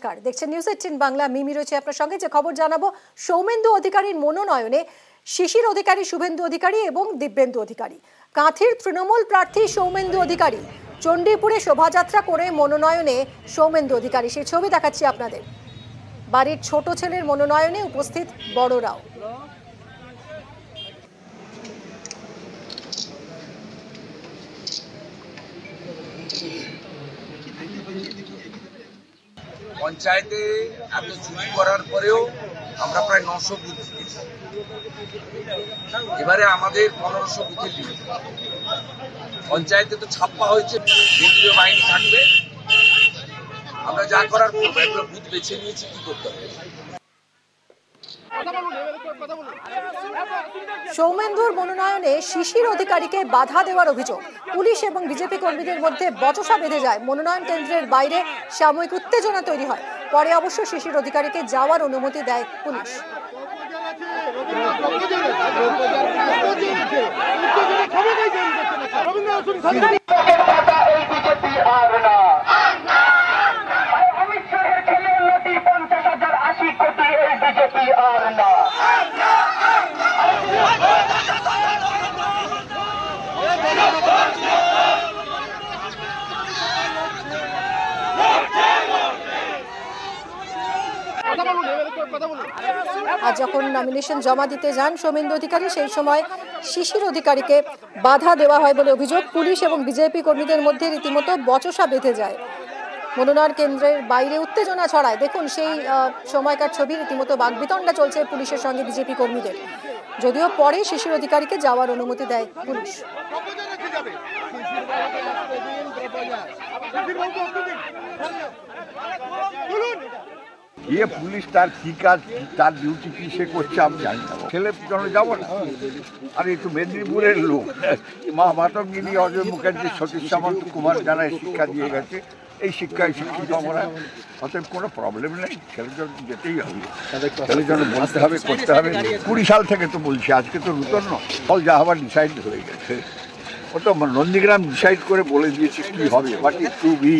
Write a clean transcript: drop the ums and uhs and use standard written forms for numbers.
নমস্কার, দেখছেন নিউজ 18 বাংলা। মিমি রয়েছে আপনার সঙ্গে। যে খবর জানাবো, সৌমেন্দু অধিকারীর মনোনয়নে শিশির অধিকারী, শুভেন্দু অধিকারী এবং দিব্যেন্দু অধিকারী। কাঁথির তৃণমূল প্রার্থী সৌমেন্দু অধিকারী চণ্ডীপুরে শোভাযাত্রা করে মনোনয়নে সৌমেন্দু অধিকারী, সেই ছবি দেখাচ্ছি আপনাদের। বাড়ির ছোট ছেলের মনোনয়নে উপস্থিত বড়রাও। পঞ্চায়েতে এত চুরি করার পরেও আমরা প্রায় 900 বুথ দিয়েছি। এবারে আমাদের 1500 বুথের লিমিট। পঞ্চায়েতে তো ছাপ্পা হয়েছে, কেন্দ্রীয় বাহিনী থাকবে, আমরা যা করার করবো। এগুলো বুথ বেছে নিয়েছি, কি করতে হবে। সৌমেন্দুর মনোনয়নে শিশির অধিকারীকে বাধা দেওয়ার অভিযোগ। পুলিশ এবং বিজেপি কর্মীদের মধ্যে বচসা বেঁধে যায়। মনোনয়ন কেন্দ্রের বাইরে সাময়িক উত্তেজনা তৈরি হয়। পরে অবশ্য শিশির অধিকারীকে যাওয়ার অনুমতি দেয় পুলিশ। আর যখন নমিনেশন জমা দিতে যান সৌমেন্দু অধিকারী, সেই সময় শিশির অধিকারীকে বাধা দেওয়া হয় বলে অভিযোগ। পুলিশ এবং বিজেপি কর্মীদের মধ্যে রীতিমতো বচসা বেঁধে যায়। মনোনয়ন কেন্দ্রের বাইরে উত্তেজনা ছড়ায়। দেখুন সেই সময়কার ছবি। রীতিমতো বাকবিতণ্ডা চলছে পুলিশের সঙ্গে বিজেপি কর্মীদের। যদিও পরে শিশির অধিকারীকে যাওয়ার অনুমতি দেয় পুলিশ। পুলিশ তার কি কাজ, তার ডিউটি কি সে করছে আমি জানি না। ছেলে জন্য যাবো না। আর একটু মেদিনীপুরের লোক, মা মাতঙ্গিনী, অজয় মুখার্জি, সতীশ সামন্ত, কুমার জানা শিক্ষা দিয়ে গেছে। এই শিক্ষায় শিক্ষিত আমরা, অতএব কোনো প্রবলেম নেই। ছেলের জন্য যেতেই হবে, ছেলের জন্য বলতে হবে, করতে হবে। 20 সাল থেকে তো বলছি, আজকে তো নূতন ফল যা হবার ডিসাইড হয়ে গেছে। ও তো নন্দীগ্রাম ডিসাইড করে বলে দিয়েছে কি হবে, হোয়াট ইজ টু বি।